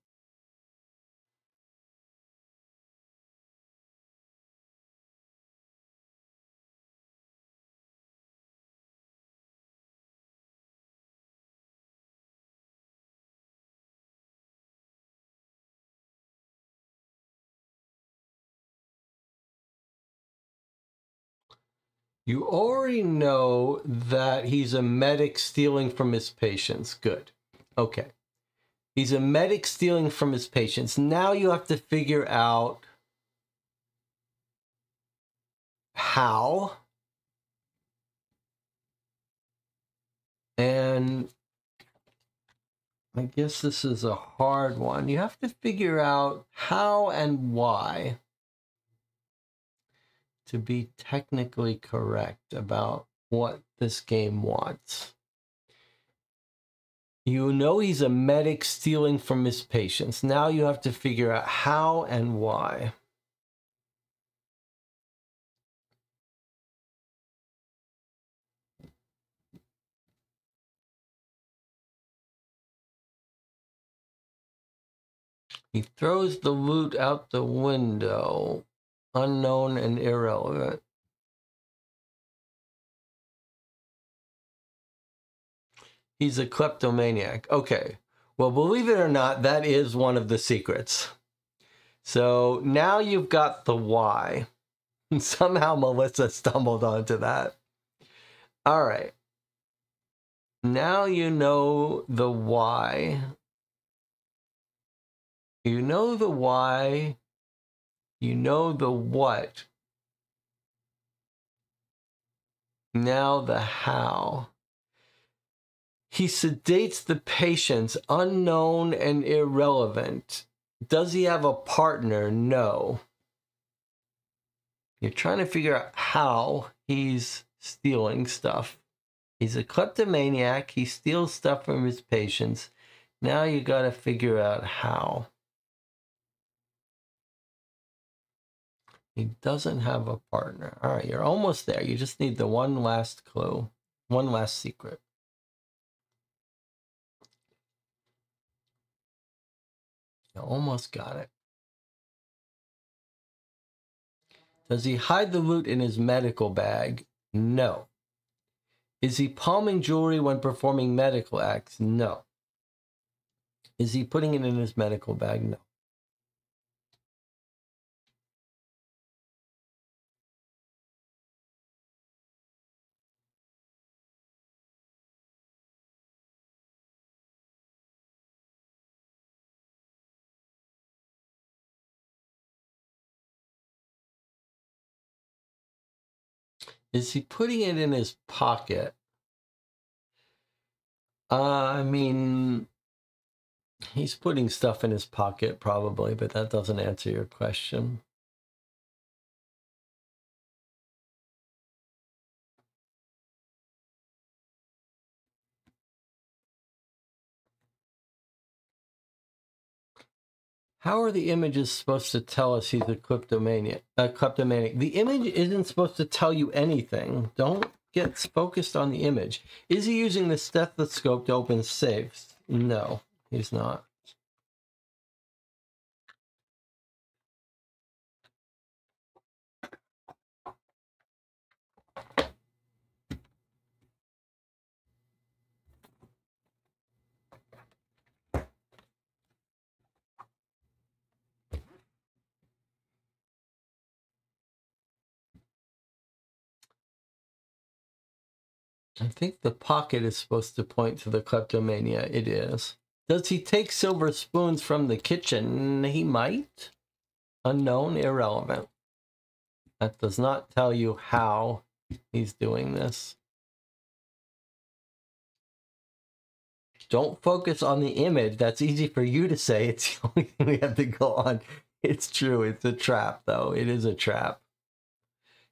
You already know that he's a medic stealing from his patients. Good. Okay. He's a medic stealing from his patients. Now you have to figure out how. And I guess this is a hard one. You have to figure out how and why to be technically correct about what this game wants. You know he's a medic stealing from his patients. Now you have to figure out how and why. He throws the loot out the window. Unknown and irrelevant. He's a kleptomaniac. Okay. Well, believe it or not, that is one of the secrets. So now you've got the why. Somehow Melissa stumbled onto that. All right. Now you know the why. You know the why. You know the what. Now the how. He sedates the patients, unknown and irrelevant. Does he have a partner? No. You're trying to figure out how he's stealing stuff. He's a kleptomaniac. He steals stuff from his patients. Now you got to figure out how. He doesn't have a partner. All right, you're almost there. You just need the one last clue, one last secret. You almost got it. Does he hide the loot in his medical bag? No. Is he palming jewelry when performing medical acts? No. Is he putting it in his medical bag? No. Is he putting it in his pocket? I mean, he's putting stuff in his pocket probably, but that doesn't answer your question. How are the images supposed to tell us he's a kleptomaniac? The image isn't supposed to tell you anything. Don't get focused on the image. Is he using the stethoscope to open safes? No, he's not. I think the pocket is supposed to point to the kleptomania. It is. Does he take silver spoons from the kitchen? He might. Unknown, irrelevant. That does not tell you how he's doing this. Don't focus on the image. That's easy for you to say. It's the only thing we have to go on. It's true. It's a trap, though. It is a trap.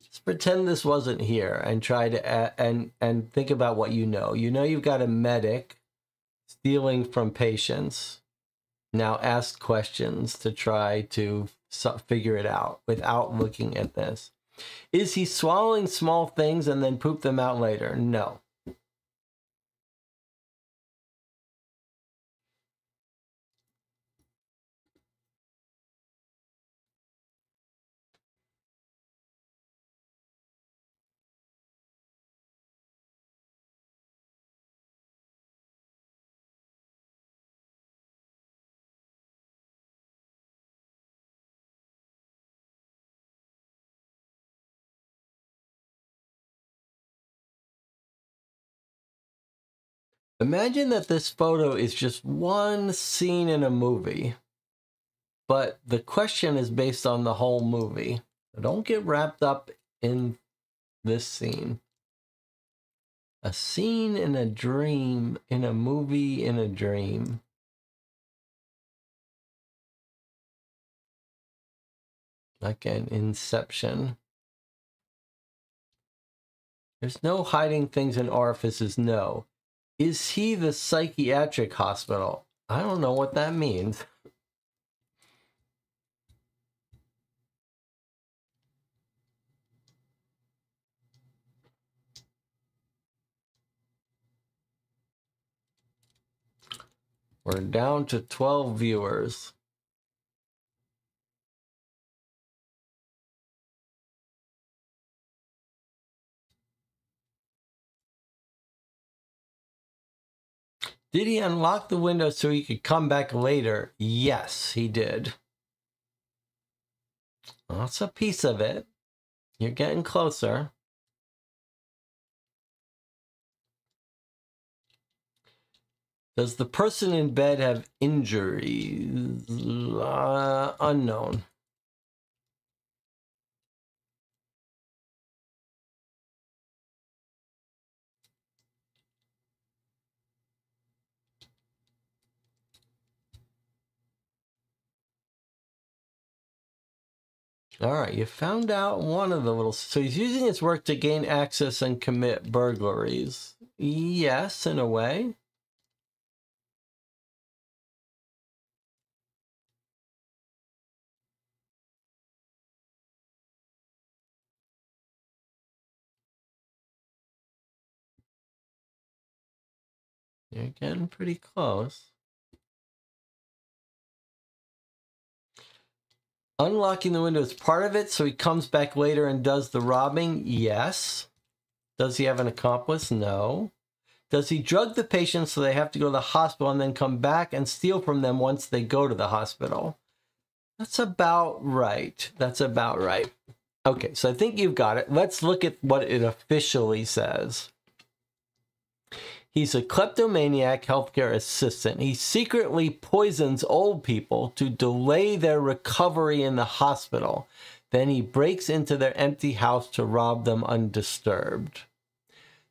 Just pretend this wasn't here and try to and think about what you know. You know you've got a medic stealing from patients. Now ask questions to try to figure it out without looking at this. Is he swallowing small things and then poop them out later? No. Imagine that this photo is just one scene in a movie, but the question is based on the whole movie. Don't get wrapped up in this scene. A scene in a dream, in a movie, in a dream. Like an Inception. There's no hiding things in orifices, no. Is he the psychiatric hospital? I don't know what that means. We're down to 12 viewers. Did he unlock the window so he could come back later? Yes, he did. That's a piece of it. You're getting closer. Does the person in bed have injuries? Unknown. All right, you found out one of the little... So he's using his work to gain access and commit burglaries. Yes, in a way. You're getting pretty close. Unlocking the window is part of it, so he comes back later and does the robbing? Yes. Does he have an accomplice? No. Does he drug the patient so they have to go to the hospital and then come back and steal from them once they go to the hospital? That's about right. That's about right. Okay, so I think you've got it. Let's look at what it officially says. He's a kleptomaniac healthcare assistant. He secretly poisons old people to delay their recovery in the hospital. Then he breaks into their empty house to rob them undisturbed.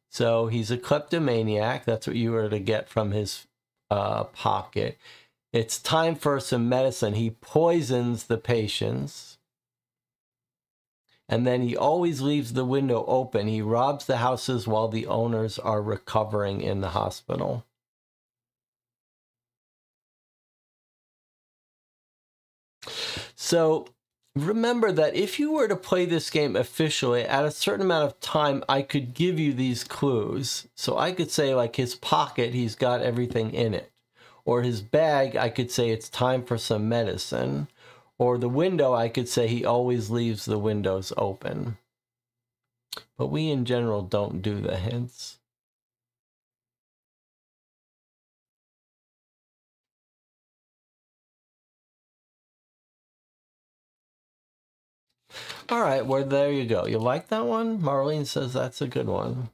So he's a kleptomaniac. That's what you were to get from his pocket. It's time for some medicine. He poisons the patients. And then he always leaves the window open. He robs the houses while the owners are recovering in the hospital. So remember that if you were to play this game officially, at a certain amount of time, I could give you these clues. So I could say, like, his pocket, he's got everything in it. Or his bag, I could say it's time for some medicine. Or the window, I could say he always leaves the windows open. But we in general don't do the hints. All right, well, there you go. You like that one? Marlene says that's a good one.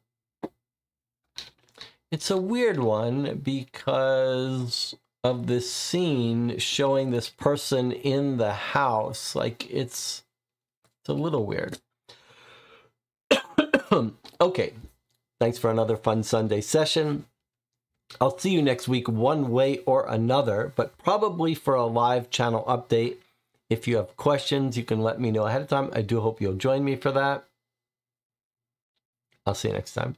It's a weird one because of this scene showing this person in the house. Like, it's a little weird. Okay, thanks for another fun Sunday session. I'll see you next week one way or another, but probably for a live channel update. If you have questions, you can let me know ahead of time. I do hope you'll join me for that. I'll see you next time.